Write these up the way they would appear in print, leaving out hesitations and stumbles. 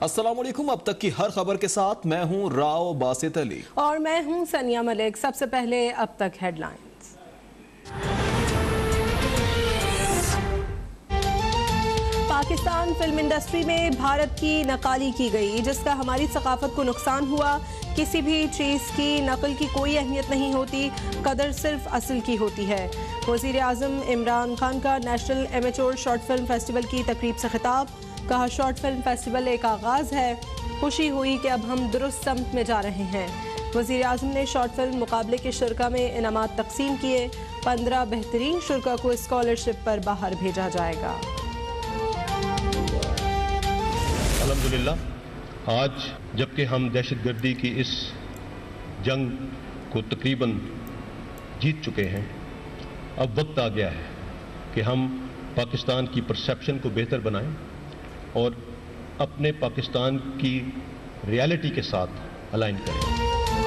अस्सलाम वालेकुम। अब तक की हर खबर के साथ मैं हूं राव बासित अली और मैं हूं सनिया मलिक। सबसे पहले अब तक हेडलाइंस। पाकिस्तान फिल्म इंडस्ट्री में भारत की नकाली की गई, जिसका हमारी सकाफत को नुकसान हुआ। किसी भी चीज़ की नकल की कोई अहमियत नहीं होती, कदर सिर्फ असल की होती है। वज़ीर आज़म इमरान खान का national amateur short film festival की तकरीब से खिताब। कहा, शॉर्ट फिल्म फेस्टिवल एक आगाज़ है। खुशी हुई कि अब हम दुरुस्त समत में जा रहे हैं। वज़ीर आज़म ने शॉर्ट फिल्म मुकाबले के शुरा में इनामात तकसीम किए। 15 बेहतरीन शुरा को स्कॉलरशिप पर बाहर भेजा जाएगा। अल्हम्दुलिल्लाह, आज जबकि हम दहशतगर्दी की इस जंग को तकरीबन जीत चुके हैं, अब वक्त आ गया है कि हम पाकिस्तान की परसेप्शन को बेहतर बनाएं और अपने पाकिस्तान की रियलिटी के साथ अलाइन करें।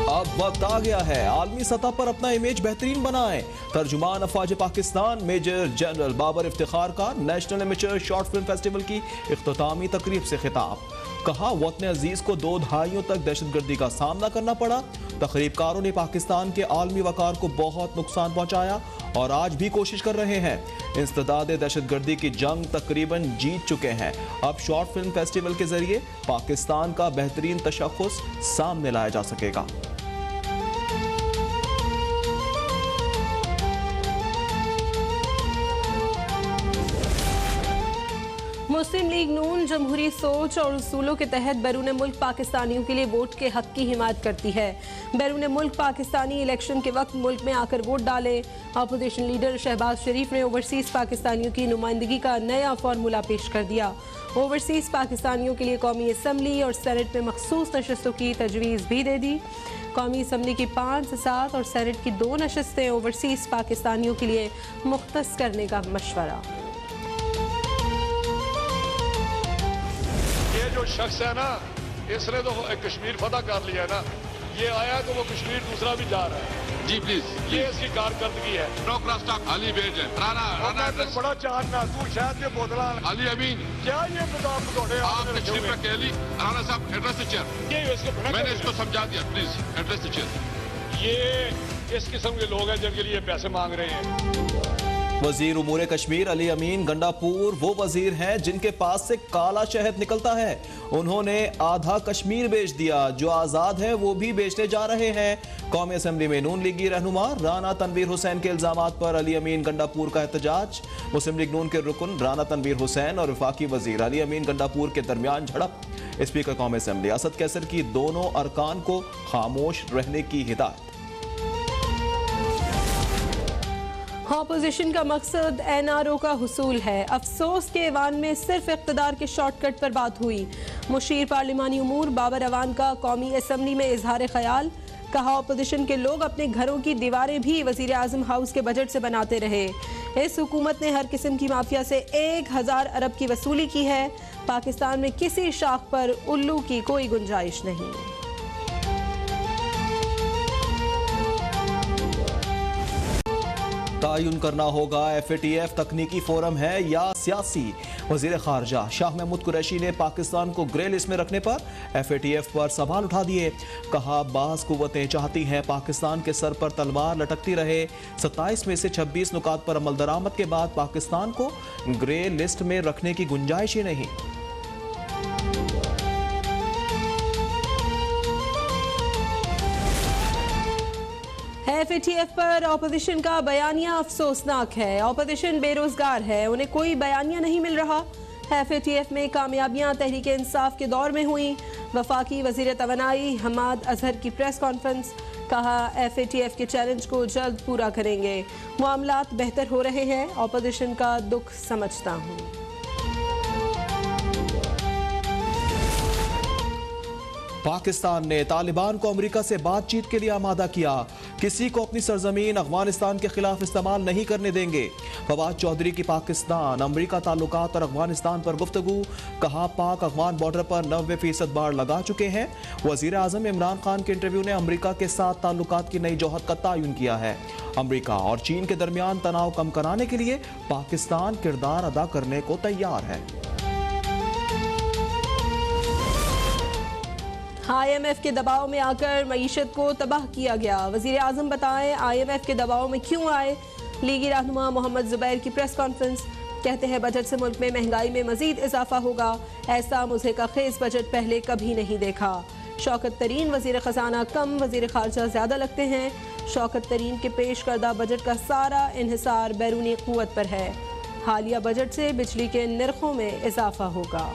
अब वक्त आ गया है आलमी सतह पर अपना इमेज बेहतरीन बनाएं। तर्जुमान अफवाज पाकिस्तान मेजर जनरल बाबर इफ्तिखार का national amateur short film festival की इख्तितामी तकरीब से खिताब। कहा, वतन अजीज को 2 दहाइयों तक दहशतगर्दी का सामना करना पड़ा। तकरीबकारों ने पाकिस्तान के आलमी वकार को बहुत नुकसान पहुंचाया और आज भी कोशिश कर रहे हैं। इंसदाद दहशतगर्दी की जंग तकरीबन जीत चुके हैं। अब शॉर्ट फिल्म फेस्टिवल के जरिए पाकिस्तान का बेहतरीन तशख्खुस सामने लाया जा सकेगा। मुस्लिम लीग नून जमहूरी सोच और उसूलों के तहत बैरून मुल्क पाकिस्तानियों के लिए वोट के हक की हिमायत करती है। बैरून मुल्क पाकिस्तानी इलेक्शन के वक्त मुल्क में आकर वोट डालें। अपोजिशन लीडर शहबाज शरीफ ने ओवरसीज पाकिस्तानियों की नुमाइंदगी का नया फार्मूला पेश कर दिया। ओवरसीज पाकिस्तानियों के लिए कौमी असम्बली और सेनेट में मखसूस नशस्तों की तजवीज़ भी दे दी। कौमी असम्बली की 5 से 7 और सेनेट की 2 नशस्तें ओवरसीज पाकिस्तानियों के लिए मुख्तस करने का मशवरा। जो शख्स है ना, इसने तो कश्मीर फतह कर लिया है ना, ये आया तो वो कश्मीर दूसरा भी जा रहा है। जी प्लीज, ये इसकी कारकर्दगी है। नो क्रॉस टॉक अली बेज है राना बड़ा चाहना तू शायद ये बोतला अली अमीन, क्या ये बदाम तोड़े आप तशरीफ रखे अली राना साहब, एड्रेस द चेयर। ये इसको मैंने इसको समझा दिया, प्लीज एड्रेस द चेयर। ये इस किस्म के लोग हैं जिनके लिए पैसे मांग रहे हैं। वजीर उमूर कश्मीर अली अमीन गंडापुर वो वजीर हैं जिनके पास से काला शहद निकलता है। उन्होंने आधा कश्मीर बेच दिया, जो आज़ाद है वो भी बेचने जा रहे हैं। कौमी असम्बली में नून लीगी रहनुमा राना तनवीर हुसैन के इल्जामात पर अली अमीन गंडापुर का एहतजाज। मुस्लिम लीग नून के रुकन राना तनवीर हुसैन और वफाकी वजीर अली अमीन गंडापुर के दरमियान झड़प। स्पीकर कौमी असम्बली असद कैसर की दोनों अरकान को खामोश रहने की हिदायत। अपोजिशन का मकसद NRO का हुसूल है। अफसोस के ऐवान में सिर्फ इक़्तिदार के शॉर्टकट पर बात हुई। मुशीर पार्लिमानी उमूर बाबर अवान का कौमी असम्बली में इजहार ख्याल। कहा, अपोजिशन के लोग अपने घरों की दीवारें भी वज़ीर आज़म हाउस के बजट से बनाते रहे। इस हुकूमत ने हर किस्म की माफिया से 1000 अरब की वसूली की है। पाकिस्तान में किसी शाख पर उल्लू की कोई गुंजाइश नहीं। तयन करना होगा FATF तकनीकी फोरम है या सियासी। वजीर खारजा शाह महमूद कुरैशी ने पाकिस्तान को ग्रे लिस्ट में रखने पर FATF पर सवाल उठा दिए। कहा, बाज़ कुव्वतें चाहती हैं पाकिस्तान के सर पर तलवार लटकती रहे। 27 में से 26 नुकात पर अमल दरामद के बाद पाकिस्तान को ग्रे लिस्ट में रखने की गुंजाइश ही नहीं। FATF पर अपोजिशन का बयानिया अफसोसनाक है। अपोजिशन बेरोजगार है, उन्हें कोई बयानिया नहीं मिल रहा। FATF में कामयाबियां तहरीक इंसाफ के दौर में हुई। वफाकी वजीर तवानाई हमाद अजहर की प्रेस कॉन्फ्रेंस। कहा, FATF के चैलेंज को जल्द पूरा करेंगे। मामलात बेहतर हो रहे हैं, अपोजिशन का दुख समझता हूँ। पाकिस्तान ने तालिबान को अमेरिका से बातचीत के लिए आमादा किया। किसी को अपनी सरजमीन अफगानिस्तान के खिलाफ इस्तेमाल नहीं करने देंगे। फवाद चौधरी की पाकिस्तान अमेरिका ताल्लुकात और अफगानिस्तान पर गुफ्तगू। कहा, पाक अफगान बॉर्डर पर 90% बाड़ लगा चुके हैं। वजीर आजम इमरान खान के इंटरव्यू ने अमेरिका के साथ ताल्लुकात की नई जोहत का तयन किया है। अमेरिका और चीन के दरमियान तनाव कम कराने के लिए पाकिस्तान किरदार अदा करने को तैयार है। IMF के दबाव में आकर मईशत को तबाह किया गया। वजीर आजम बताएं IMF के दबाव में क्यों आए। लीगी रहनुमा मोहम्मद जुबैर की प्रेस कॉन्फ्रेंस, कहते हैं बजट से मुल्क में महंगाई में मजीद इजाफा होगा। ऐसा मुझे का खेज बजट पहले कभी नहीं देखा। शौकत तरीन वजीर खजाना कम, वजीर खारजा ज्यादा लगते हैं। शौकत तरीन के पेश करदा बजट का सारा इन्हिसार बैरूनी कुव्वत पर है। हालिया बजट से बिजली के निर्खों में इजाफा होगा।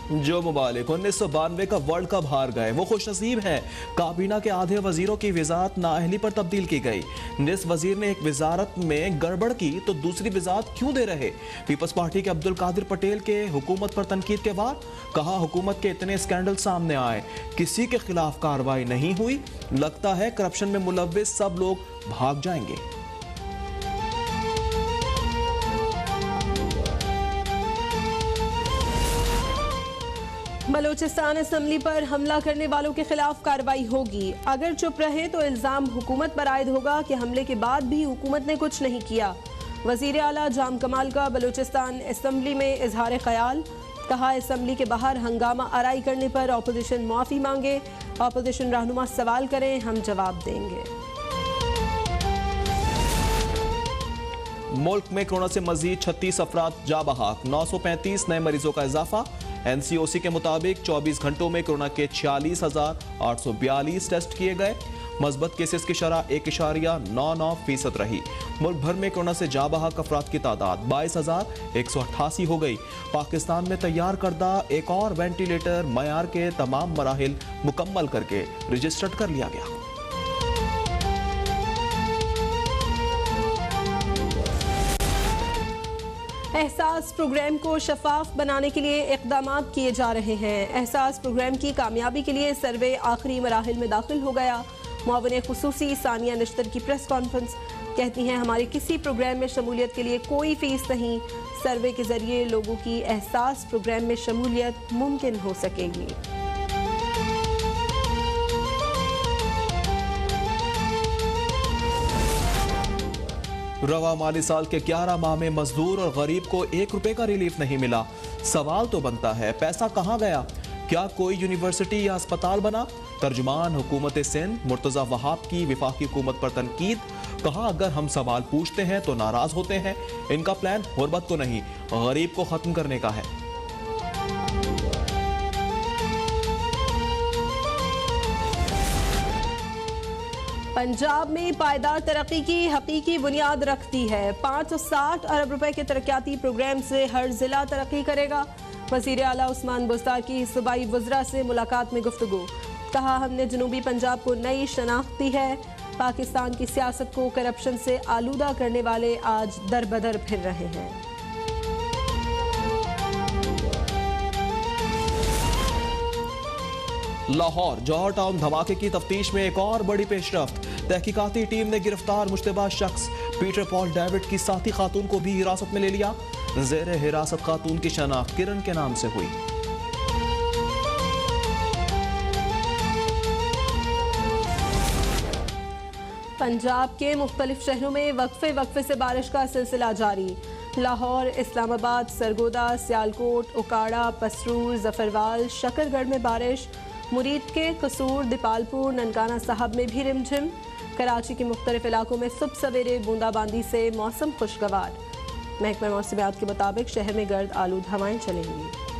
जो मुबालिक 1992 का वर्ल्ड कप हार गए वो खुशनसीब हैं। काबीना के आधे वजीरों की वजारत नाअहली पर तब्दील की गई। निस वजीर ने एक वजारत में गड़बड़ की तो दूसरी वजारत क्यों दे रहे। पीपल्स पार्टी के अब्दुल कादिर पटेल के हुकूमत पर तनकीद के बाद कहा हुकूमत के इतने स्कैंडल सामने आए, किसी के खिलाफ कार्रवाई नहीं हुई, लगता है करप्शन में मुलव्विस सब लोग भाग जाएंगे। बलूचिस्तान असम्बली पर हमला करने वालों के खिलाफ कार्रवाई होगी। अगर चुप रहे तो इल्जाम हुकूमत पर आयद होगा कि हमले के बाद भी हुकूमत ने कुछ नहीं किया। वजीर आला जाम कमाल का बलूचिस्तान असम्बली में इजहार ख्याल, कहा असम्बली के बाहर हंगामा आराई करने पर अपोजिशन माफी मांगे। अपोजिशन रहनुमा सवाल करें, हम जवाब देंगे। मुल्क में कोरोना से मजीद 36 अफराद जा बहाक, 935 नए मरीजों का इजाफा। NCOC के मुताबिक 24 घंटों में कोरोना के 46,842 टेस्ट किए गए। मस्बत केसेस की शरह 1.99% रही। मुल्क भर में कोरोना से जा बहाक अफराद की तादाद 22,188 हो गई। पाकिस्तान में तैयार करदा एक और वेंटिलेटर मयार के तमाम मराहिल मुकम्मल करके रजिस्टर्ड कर लिया गया। एहसास प्रोग्राम को शफाफ बनाने के लिए इक़दाम किए जा रहे हैं। एहसास प्रोग्राम की कामयाबी के लिए सर्वे आखिरी मराहिल में दाखिल हो गया। मुआविन खुसूसी सानिया नश्तर की प्रेस कॉन्फ्रेंस, कहती हैं हमारे किसी प्रोग्राम में शमूलियत के लिए कोई फीस नहीं। सर्वे के जरिए लोगों की एहसास प्रोग्राम में शमूलियत मुमकिन हो सकेगी। रवा माली साल के 11 माह में मजदूर और गरीब को 1 रुपए का रिलीफ नहीं मिला। सवाल तो बनता है पैसा कहाँ गया? क्या कोई यूनिवर्सिटी या अस्पताल बना? तर्जुमान हुकूमत सिंध मुर्तजा वहाब की वफाकी हुकूमत पर तनकीद, कहा अगर हम सवाल पूछते हैं तो नाराज होते हैं। इनका प्लान गुर्बत को नहीं गरीब को खत्म करने का है। पंजाब में पायदार तरक्की की हकीकी बुनियाद रखती है। 560 अरब रुपए के तरक्याती प्रोग्राम से हर जिला तरक्की करेगा। वजीर आला उस्मान बुज़दार की सूबाई वज़रा से मुलाकात में गुफ्तगू, कहा हमने जनूबी पंजाब को नई शनाख्त दी है। पाकिस्तान की सियासत को करप्शन से आलूदा करने वाले आज दर बदर फिर रहे हैं। लाहौर जौहर टाउन धमाके की तफ्तीश में एक और बड़ी पेशरफ्त। तहकीकाती टीम ने गिरफ्तार मुश्तबा शख्स पीटर पॉल डेविड की साथी खातून को भी हिरासत में ले लिया। जेर हिरासत खातून की शनाख्त किरण के नाम से हुई। पंजाब के मुख्तलिफ शहरों में वक्फे से बारिश का सिलसिला जारी। लाहौर, इस्लामाबाद, सरगोदा, सियालकोट, उकाड़ा, पसरूर, जफरवाल, शकरगढ़ में बारिश। मुरीद के कसूर, दीपालपुर, ननकाना साहब में भी रिमझिम। कराची के मुख्तलिफ इलाकों में सुबह सवेरे बूंदाबांदी से मौसम खुशगवार। महकमा मौसमियात के मुताबिक शहर में गर्द आलूद हवाएं चलेंगी।